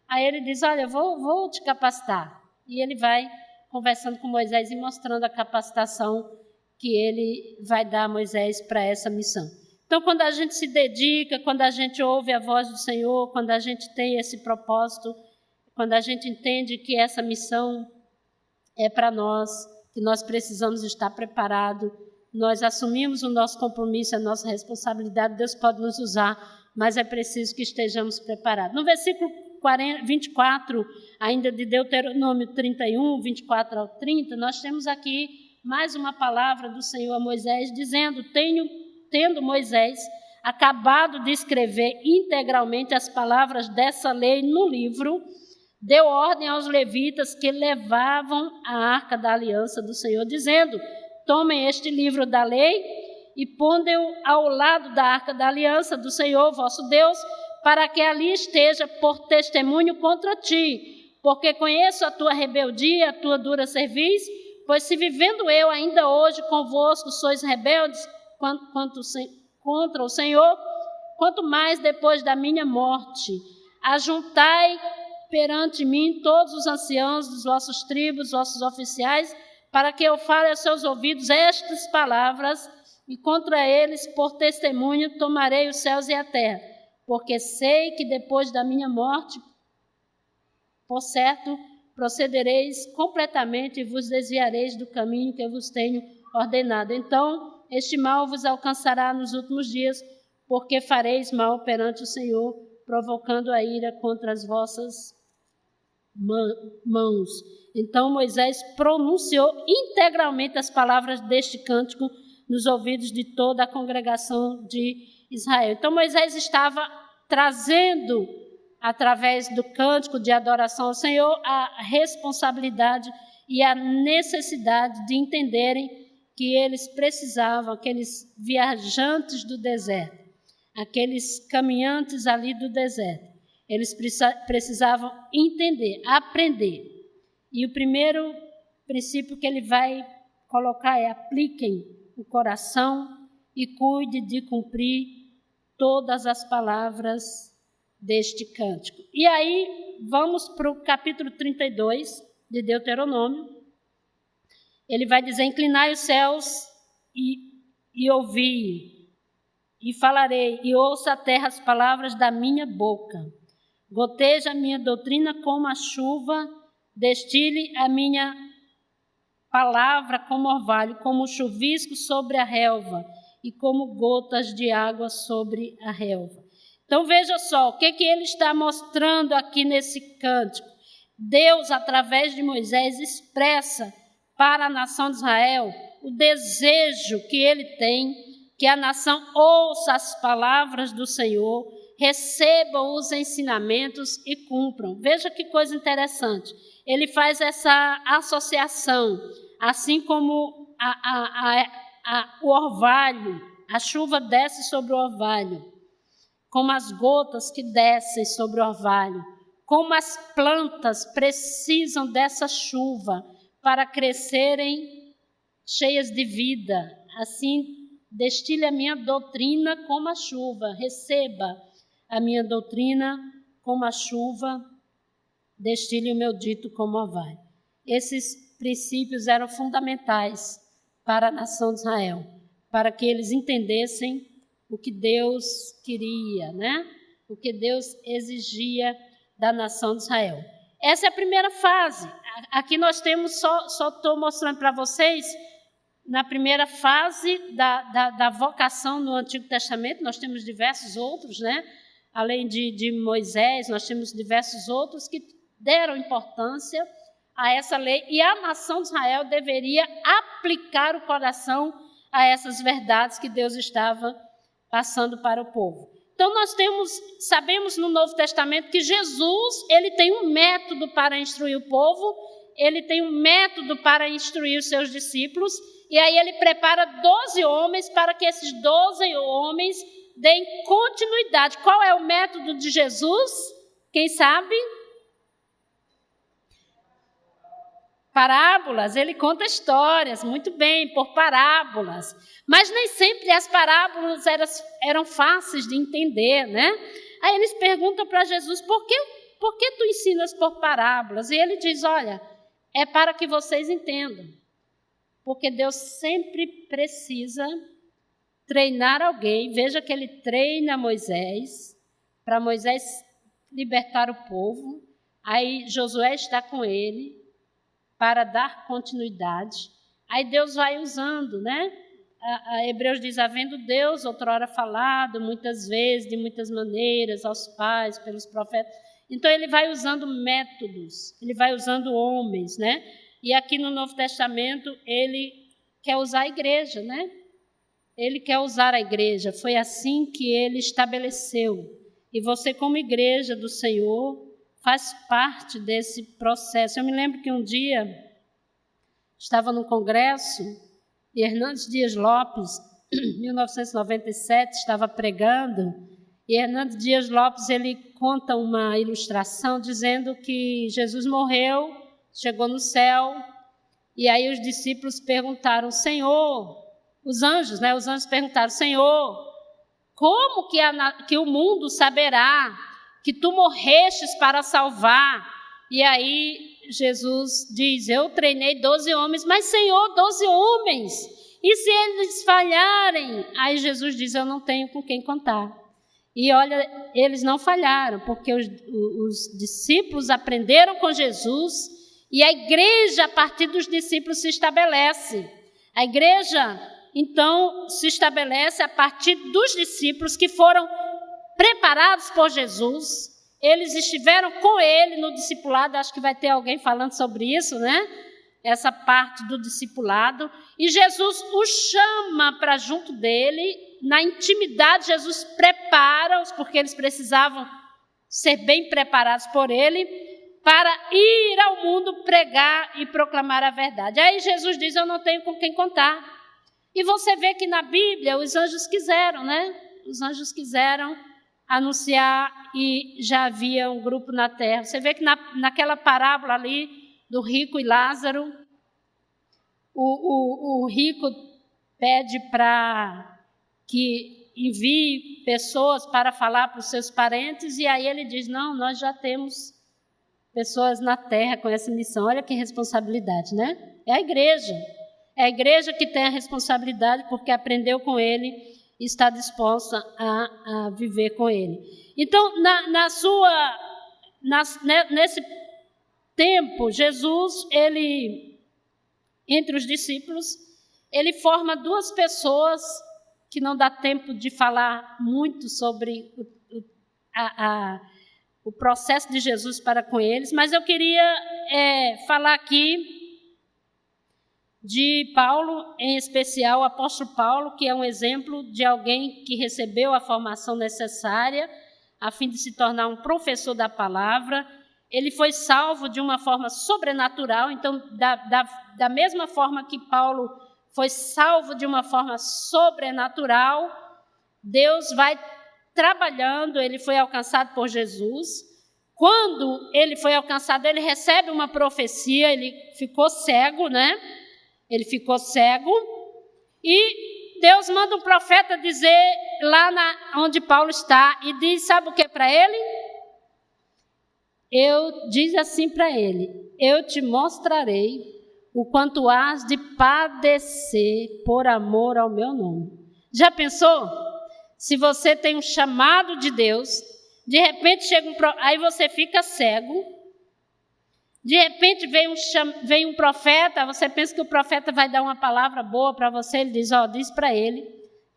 Aí ele diz, olha, vou te capacitar. E ele vai conversando com Moisés e mostrando a capacitação que ele vai dar a Moisés para essa missão. Então, quando a gente se dedica, quando a gente ouve a voz do Senhor, quando a gente tem esse propósito, quando a gente entende que essa missão é para nós, que nós precisamos estar preparados, nós assumimos o nosso compromisso, a nossa responsabilidade, Deus pode nos usar, mas é preciso que estejamos preparados. No versículo 24, ainda de Deuteronômio 31, 24 ao 30, nós temos aqui mais uma palavra do Senhor a Moisés, dizendo, tendo Moisés acabado de escrever integralmente as palavras dessa lei no livro, deu ordem aos levitas que levavam a arca da aliança do Senhor, dizendo, tomem este livro da lei e pondem-o ao lado da arca da aliança do Senhor, vosso Deus, para que ali esteja por testemunho contra ti, porque conheço a tua rebeldia, a tua dura cerviz, pois se vivendo eu ainda hoje convosco sois rebeldes contra o Senhor, quanto mais depois da minha morte. Ajuntai perante mim todos os anciãos dos vossos tribos, vossos oficiais, para que eu fale aos seus ouvidos estas palavras, e contra eles, por testemunho, tomarei os céus e a terra, porque sei que depois da minha morte, por certo, procedereis completamente e vos desviareis do caminho que eu vos tenho ordenado. Então, este mal vos alcançará nos últimos dias, porque fareis mal perante o Senhor, provocando a ira contra as vossas mãos. Então Moisés pronunciou integralmente as palavras deste cântico nos ouvidos de toda a congregação de Israel. Então Moisés estava trazendo, através do cântico de adoração ao Senhor, a responsabilidade e a necessidade de entenderem que eles precisavam, aqueles viajantes do deserto, aqueles caminhantes ali do deserto, eles precisavam entender, aprender. E o primeiro princípio que ele vai colocar é: apliquem o coração e cuide de cumprir todas as palavras deste cântico. E aí, vamos para o capítulo 32 de Deuteronômio. Ele vai dizer: inclinai os céus e ouvi, e falarei, e ouça a terra as palavras da minha boca. Goteja a minha doutrina como a chuva, destile a minha palavra como orvalho, como chuvisco sobre a relva, e como gotas de água sobre a relva. Então veja só, o que ele está mostrando aqui nesse cântico. Deus, através de Moisés, expressa para a nação de Israel o desejo que ele tem, que a nação ouça as palavras do Senhor, recebam os ensinamentos e cumpram. Veja que coisa interessante. Ele faz essa associação, assim como o orvalho, a chuva desce sobre o orvalho, como as gotas que descem sobre o orvalho, como as plantas precisam dessa chuva para crescerem cheias de vida. Assim, destile a minha doutrina como a chuva, receba a minha doutrina como a chuva, destile o meu dito como orvalho. Esses princípios eram fundamentais para a nação de Israel, para que eles entendessem o que Deus queria, né? O que Deus exigia da nação de Israel. Essa é a primeira fase. Aqui nós temos, só estou mostrando para vocês, na primeira fase da vocação no Antigo Testamento, nós temos diversos outros, né? Além de Moisés, nós temos diversos outros que deram importância a essa lei, e a nação de Israel deveria aplicar o coração a essas verdades que Deus estava passando para o povo. Então nós sabemos no Novo Testamento que Jesus, ele tem um método para instruir o povo, ele tem um método para instruir os seus discípulos, e aí ele prepara 12 homens para que esses 12 homens deem continuidade. Qual é o método de Jesus? Quem sabe? Parábolas, ele conta histórias, muito bem, por parábolas. Mas nem sempre as parábolas eram fáceis de entender, né? Aí eles perguntam para Jesus, por que tu ensinas por parábolas? E ele diz, olha, é para que vocês entendam. Porque Deus sempre precisa treinar alguém. Veja que ele treina Moisés, para Moisés libertar o povo. Aí Josué está com ele para dar continuidade. Aí Deus vai usando, né? A Hebreus diz, havendo Deus outrora falado muitas vezes, de muitas maneiras, aos pais, pelos profetas. Então ele vai usando métodos, ele vai usando homens, né? E aqui no Novo Testamento ele quer usar a igreja, né? Ele quer usar a igreja, foi assim que ele estabeleceu. E você, como igreja do Senhor, faz parte desse processo. Eu me lembro que um dia estava num congresso e Hernandes Dias Lopes, em 1997, estava pregando, e Hernandes Dias Lopes ele conta uma ilustração dizendo que Jesus morreu, chegou no céu, e aí os discípulos perguntaram, Senhor, os anjos perguntaram, Senhor, como que o mundo saberá que tu morrestes para salvar? E aí Jesus diz, eu treinei 12 homens, mas Senhor, 12 homens, e se eles falharem? Aí Jesus diz, eu não tenho com quem contar. E olha, eles não falharam, porque os discípulos aprenderam com Jesus, e a igreja, a partir dos discípulos, se estabelece. A igreja, então, se estabelece a partir dos discípulos que foram preparados por Jesus. Eles estiveram com ele no discipulado, acho que vai ter alguém falando sobre isso, né? Essa parte do discipulado. E Jesus os chama para junto dele, na intimidade, Jesus prepara-os, porque eles precisavam ser bem preparados por ele, para ir ao mundo pregar e proclamar a verdade. Aí Jesus diz, eu não tenho com quem contar. E você vê que na Bíblia os anjos quiseram, né? Os anjos quiseram anunciar e já havia um grupo na terra. Você vê que naquela parábola ali do rico e Lázaro, o rico pede para que envie pessoas para falar para os seus parentes, e aí ele diz, não, nós já temos pessoas na terra com essa missão. Olha que responsabilidade, né? É a igreja que tem a responsabilidade, porque aprendeu com ele e está disposta a viver com ele. Então, nesse tempo, Jesus, ele, entre os discípulos, ele forma duas pessoas que não dá tempo de falar muito sobre o processo de Jesus para com eles, mas eu queria falar aqui de Paulo, em especial o apóstolo Paulo, que é um exemplo de alguém que recebeu a formação necessária a fim de se tornar um professor da palavra. Ele foi salvo de uma forma sobrenatural, então, da mesma forma que Paulo foi salvo de uma forma sobrenatural, Deus vai trabalhando, ele foi alcançado por Jesus. Quando ele foi alcançado, ele recebe uma profecia, ele ficou cego, né? Ele ficou cego, e Deus manda um profeta dizer lá onde Paulo está, e diz, sabe o que para ele? Diz assim para ele, eu te mostrarei o quanto hás de padecer por amor ao meu nome. Já pensou? Se você tem um chamado de Deus, de repente chega aí você fica cego, de repente vem um profeta, você pensa que o profeta vai dar uma palavra boa para você, ele diz, diz para ele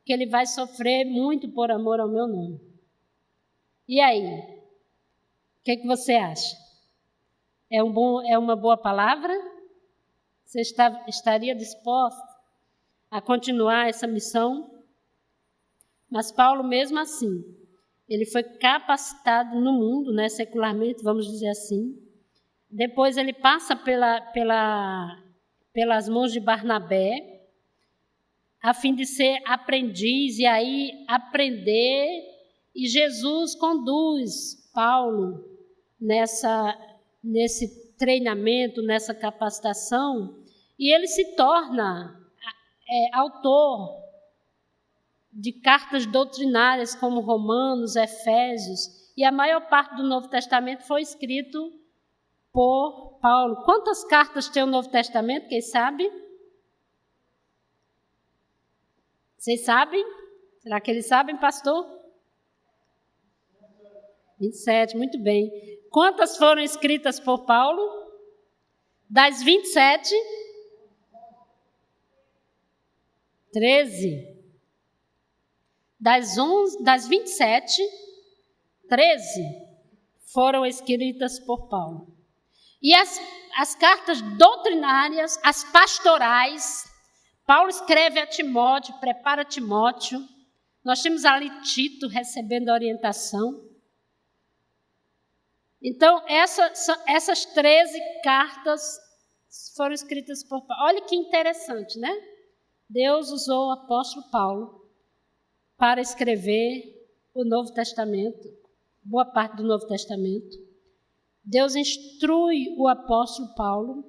que ele vai sofrer muito por amor ao meu nome. E aí? O que você acha? É uma boa palavra? Você estaria disposto a continuar essa missão? Mas Paulo, mesmo assim, ele foi capacitado no mundo, né, secularmente, vamos dizer assim. Depois ele passa pelas mãos de Barnabé, a fim de ser aprendiz e aí aprender, e Jesus conduz Paulo nesse treinamento, nessa capacitação, e ele se torna autor de cartas doutrinárias como Romanos, Efésios, e a maior parte do Novo Testamento foi escrito por Paulo. Quantas cartas tem o Novo Testamento, quem sabe? Vocês sabem? Será que eles sabem, pastor? 27, muito bem. Quantas foram escritas por Paulo? Das 27? 13. Das 27, 13 foram escritas por Paulo. E as cartas doutrinárias, as pastorais, Paulo escreve a Timóteo, prepara Timóteo. Nós temos ali Tito recebendo orientação. Então, essas 13 cartas foram escritas por Paulo. Olha que interessante, né? Deus usou o apóstolo Paulo para escrever o Novo Testamento, boa parte do Novo Testamento. Deus instrui o apóstolo Paulo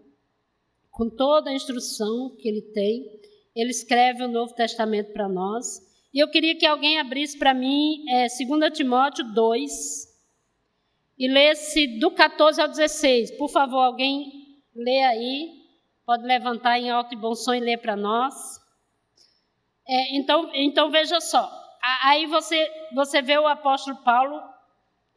com toda a instrução que ele tem. Ele escreve o Novo Testamento para nós. E eu queria que alguém abrisse para mim 2 Timóteo 2 e lesse do 14 ao 16. Por favor, alguém lê aí. Pode levantar em alto e bom som e ler para nós. Então veja só. Aí você vê o apóstolo Paulo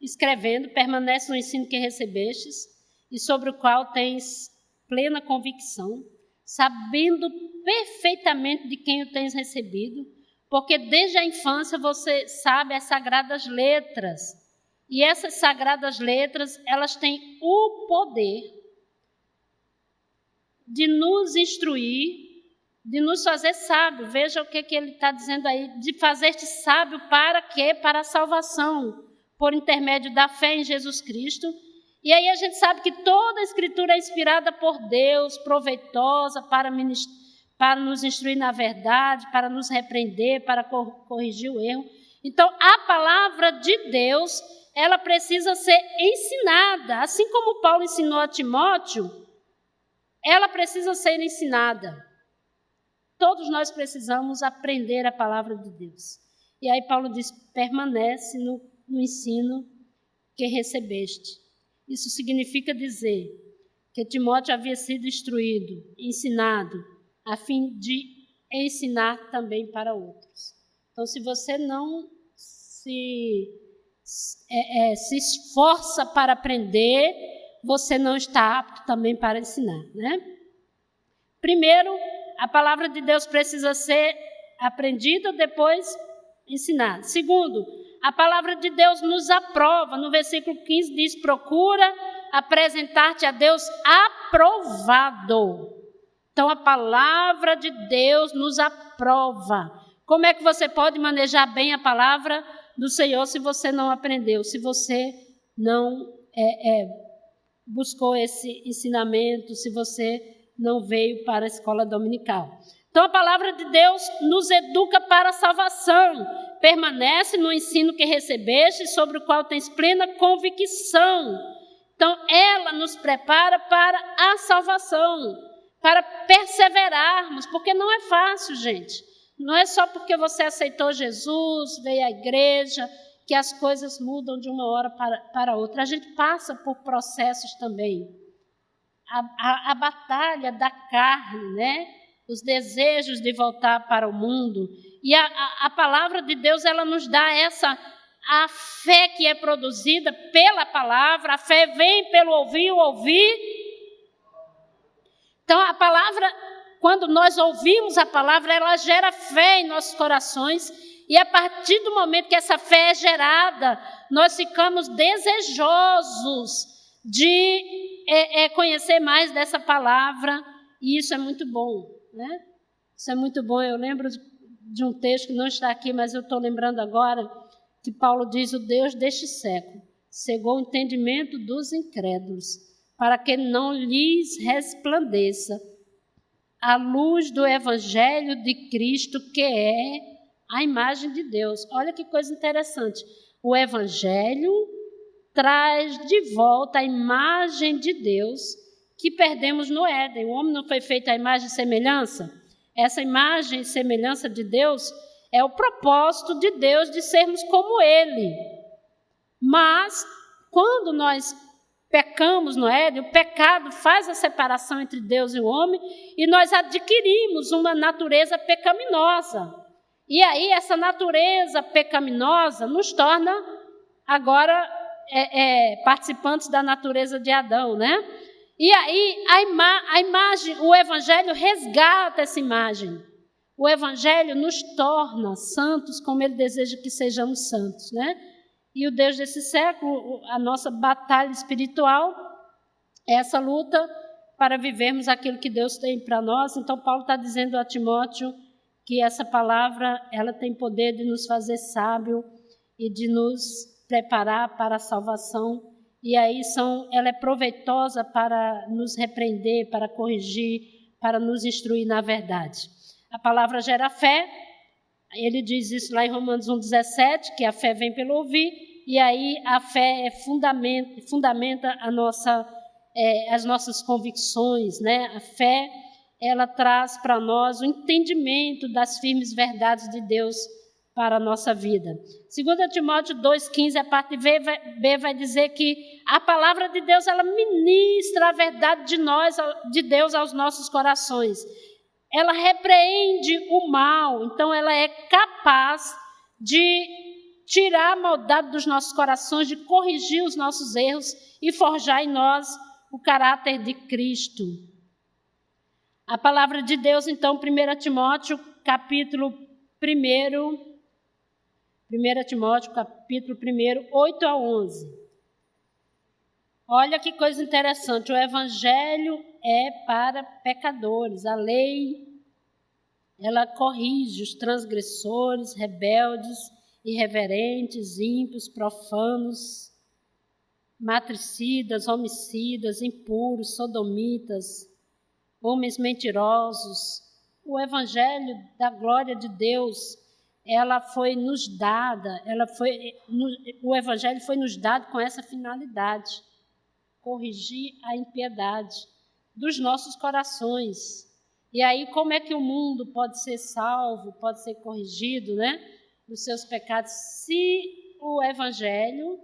escrevendo: permanece no ensino que recebestes e sobre o qual tens plena convicção, sabendo perfeitamente de quem o tens recebido, porque desde a infância você sabe as sagradas letras. E essas sagradas letras, elas têm o poder de nos instruir, de nos fazer sábio. Veja o que ele está dizendo aí, de fazer-te sábio para quê? Para a salvação, por intermédio da fé em Jesus Cristo. E aí a gente sabe que toda a Escritura é inspirada por Deus, proveitosa para nos instruir na verdade, para nos repreender, para corrigir o erro. Então, a palavra de Deus, ela precisa ser ensinada. Assim como Paulo ensinou a Timóteo, ela precisa ser ensinada. Todos nós precisamos aprender a palavra de Deus. E aí Paulo diz: permanece no ensino que recebeste. Isso significa dizer que Timóteo havia sido instruído, ensinado, a fim de ensinar também para outros. Então, se você não se esforça para aprender, você não está apto também para ensinar, né? Primeiro, a palavra de Deus precisa ser aprendida, depois ensinada. Segundo, a palavra de Deus nos aprova. No versículo 15 diz: procura apresentar-te a Deus aprovado. Então, a palavra de Deus nos aprova. Como é que você pode manejar bem a palavra do Senhor se você não aprendeu, se você não buscou esse ensinamento, se você não veio para a escola dominical? Então, a palavra de Deus nos educa para a salvação. Permanece no ensino que recebeste, sobre o qual tens plena convicção. Então, ela nos prepara para a salvação, para perseverarmos, porque não é fácil, gente. Não é só porque você aceitou Jesus, veio à igreja, que as coisas mudam de uma hora para outra. A gente passa por processos também. A batalha da carne, né? Os desejos de voltar para o mundo. E a palavra de Deus, ela nos dá a fé que é produzida pela palavra. A fé vem pelo ouvir, o ouvir. Então, a palavra, quando nós ouvimos a palavra, ela gera fé em nossos corações. E a partir do momento que essa fé é gerada, nós ficamos desejosos de conhecer mais dessa palavra. E isso é muito bom, né? Isso é muito bom. Eu lembro de um texto que não está aqui, mas eu estou lembrando agora, que Paulo diz: o Deus deste século cegou o entendimento dos incrédulos, para que não lhes resplandeça à luz do Evangelho de Cristo, que é a imagem de Deus. Olha que coisa interessante. O Evangelho traz de volta a imagem de Deus que perdemos no Éden. O homem não foi feito à imagem e semelhança? Essa imagem e semelhança de Deus é o propósito de Deus de sermos como Ele. Mas, quando nós pecamos no Éden, o pecado faz a separação entre Deus e o homem e nós adquirimos uma natureza pecaminosa. E aí, essa natureza pecaminosa nos torna agora participantes da natureza de Adão, né? E aí, a imagem, o Evangelho resgata essa imagem. O Evangelho nos torna santos como Ele deseja que sejamos santos, né? E o Deus desse século, a nossa batalha espiritual, é essa luta para vivermos aquilo que Deus tem para nós. Então, Paulo está dizendo a Timóteo que essa palavra ela tem poder de nos fazer sábio e de nos preparar para a salvação. E aí ela é proveitosa para nos repreender, para corrigir, para nos instruir na verdade. A palavra gera fé. Ele diz isso lá em Romanos 1,17, que a fé vem pelo ouvir, e aí a fé fundamenta as nossas convicções, né? A fé, ela traz para nós o entendimento das firmes verdades de Deus para a nossa vida. 2 Timóteo 2,15, a parte B vai dizer que a palavra de Deus, ela ministra a verdade de Deus aos nossos corações. Ela repreende o mal, então ela é capaz de tirar a maldade dos nossos corações, de corrigir os nossos erros e forjar em nós o caráter de Cristo. A palavra de Deus, então, 1 Timóteo, capítulo 1, 1 Timóteo, capítulo 1, 8 a 11. Olha que coisa interessante, o Evangelho é para pecadores. A lei, ela corrige os transgressores, rebeldes, irreverentes, ímpios, profanos, matricidas, homicidas, impuros, sodomitas, homens mentirosos. O Evangelho da glória de Deus, ela foi nos dada, o Evangelho foi nos dado com essa finalidade, corrigir a impiedade dos nossos corações. E aí, como é que o mundo pode ser salvo, pode ser corrigido, né, dos seus pecados, se o Evangelho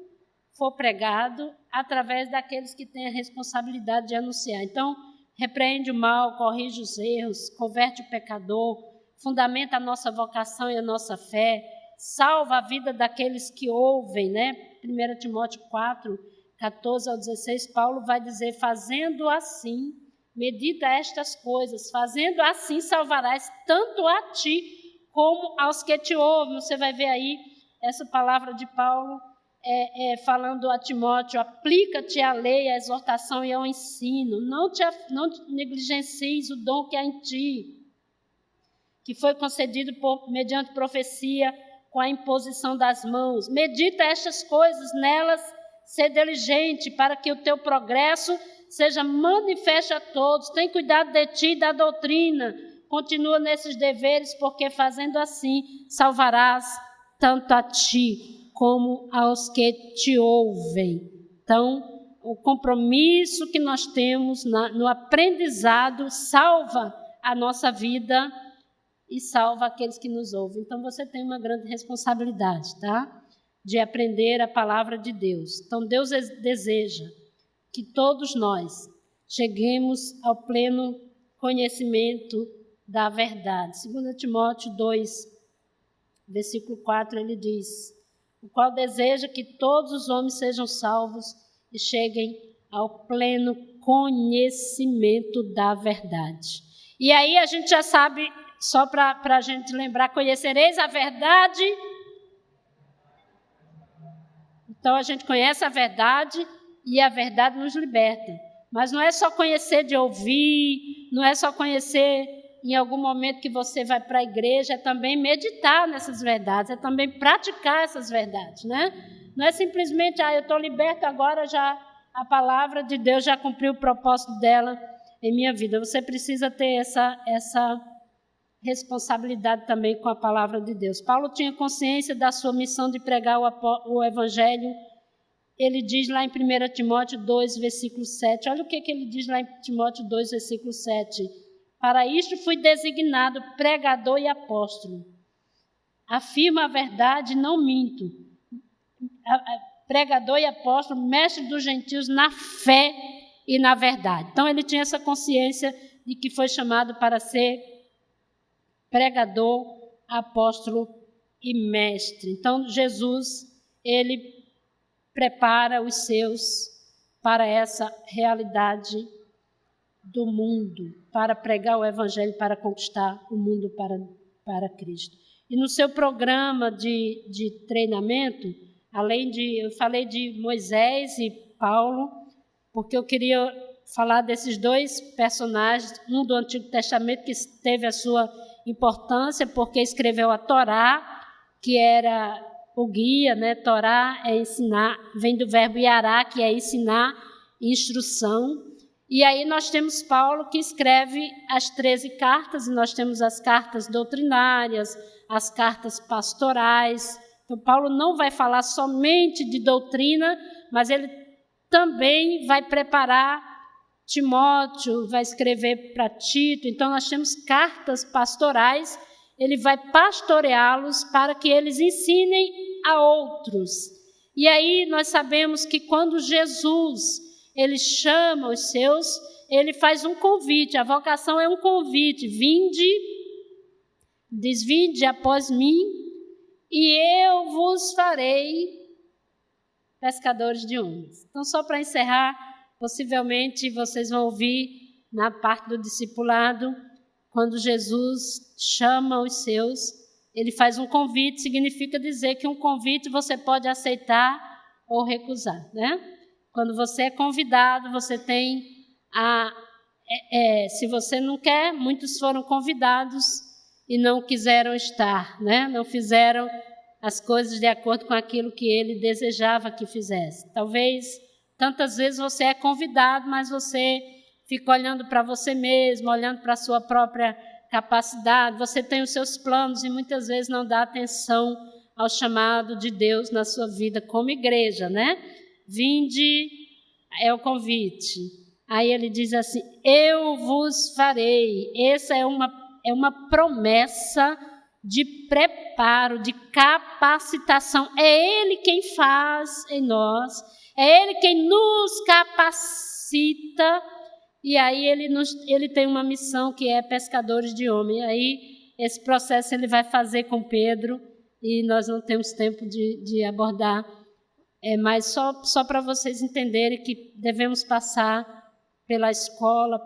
for pregado através daqueles que têm a responsabilidade de anunciar? Então, repreende o mal, corrige os erros, converte o pecador, fundamenta a nossa vocação e a nossa fé, salva a vida daqueles que ouvem, né? 1 Timóteo 4, 14 ao 16, Paulo vai dizer, fazendo assim, medita estas coisas, fazendo assim salvarás tanto a ti como aos que te ouvem. Você vai ver aí essa palavra de Paulo falando a Timóteo, aplica-te à lei, à exortação e ao ensino, não negligencies o dom que há em ti, que foi concedido mediante profecia com a imposição das mãos. Medita estas coisas, nelas ser diligente, para que o teu progresso seja manifesto a todos. Tem cuidado de ti e da doutrina. Continua nesses deveres, porque fazendo assim salvarás tanto a ti como aos que te ouvem. Então, o compromisso que nós temos no aprendizado salva a nossa vida e salva aqueles que nos ouvem. Então, você tem uma grande responsabilidade, tá? De aprender a palavra de Deus. Então, Deus deseja que todos nós cheguemos ao pleno conhecimento da verdade. 2 Timóteo 2, versículo 4, ele diz, o qual deseja que todos os homens sejam salvos e cheguem ao pleno conhecimento da verdade. E aí a gente já sabe, só para a gente lembrar, conhecereis a verdade. Então, a gente conhece a verdade e a verdade nos liberta. Mas não é só conhecer de ouvir, não é só conhecer em algum momento que você vai para a igreja, é também meditar nessas verdades, é também praticar essas verdades, né? Não é simplesmente, eu estou liberto agora, já a palavra de Deus já cumpriu o propósito dela em minha vida. Você precisa ter essa responsabilidade também com a palavra de Deus. Paulo tinha consciência da sua missão de pregar o evangelho. Ele diz lá em 1 Timóteo 2, versículo 7. Olha o que ele diz lá em Timóteo 2, versículo 7. Para isto fui designado pregador e apóstolo. Afirmo a verdade, não minto. Pregador e apóstolo, mestre dos gentios na fé e na verdade. Então, ele tinha essa consciência de que foi chamado para ser pregador, apóstolo e mestre. Então, Jesus, ele prepara os seus para essa realidade do mundo, para pregar o evangelho, para conquistar o mundo para Cristo. E no seu programa de treinamento, eu falei de Moisés e Paulo, porque eu queria falar desses dois personagens, um do Antigo Testamento que teve a sua importância porque escreveu a Torá, que era o guia, né? Torá é ensinar, vem do verbo yará, que é ensinar, instrução. E aí nós temos Paulo que escreve as 13 cartas, e nós temos as cartas doutrinárias, as cartas pastorais. Então, Paulo não vai falar somente de doutrina, mas ele também vai preparar Timóteo, vai escrever para Tito. Então, nós temos cartas pastorais, ele vai pastoreá-los para que eles ensinem a outros. E aí nós sabemos que quando Jesus, ele chama os seus, ele faz um convite, a vocação é um convite, vinde após mim, e eu vos farei pescadores de homens. Então, só para encerrar, possivelmente vocês vão ouvir na parte do discipulado, quando Jesus chama os seus, ele faz um convite, significa dizer que um convite você pode aceitar ou recusar, né? Quando você é convidado, você tem se você não quer, muitos foram convidados e não quiseram estar, né? Não fizeram as coisas de acordo com aquilo que ele desejava que fizesse. Talvez, tantas vezes você é convidado, mas você fica olhando para você mesmo, olhando para a sua própria capacidade, você tem os seus planos e muitas vezes não dá atenção ao chamado de Deus na sua vida como igreja, né? Vinde é o convite. Aí ele diz assim, eu vos farei. Essa é uma promessa de preparo, de capacitação. É Ele quem faz em nós, é Ele quem nos capacita, e aí ele tem uma missão que é pescadores de homens. E aí esse processo ele vai fazer com Pedro, e nós não temos tempo de abordar, mas só para vocês entenderem que devemos passar pela escola,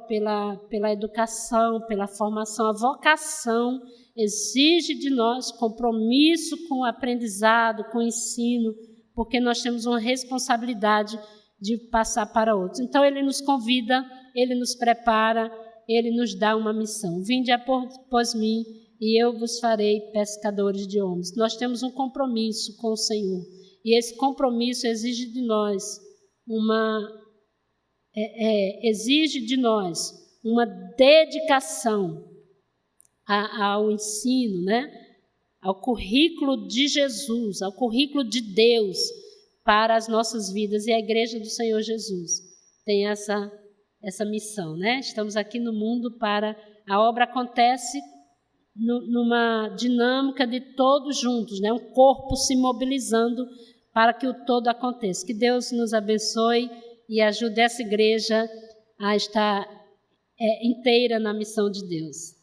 pela educação, pela formação. A vocação exige de nós compromisso com o aprendizado, com o ensino, porque nós temos uma responsabilidade de passar para outros. Então, ele nos convida, ele nos prepara, ele nos dá uma missão. Vinde após mim, e eu vos farei pescadores de homens. Nós temos um compromisso com o Senhor, e esse compromisso exige de nós uma dedicação ao ensino, né? Ao currículo de Jesus, ao currículo de Deus para as nossas vidas. E a Igreja do Senhor Jesus tem essa missão, né? Estamos aqui no mundo para... A obra acontece numa dinâmica de todos juntos, né? Um corpo se mobilizando para que o todo aconteça. Que Deus nos abençoe e ajude essa igreja a estar inteira na missão de Deus.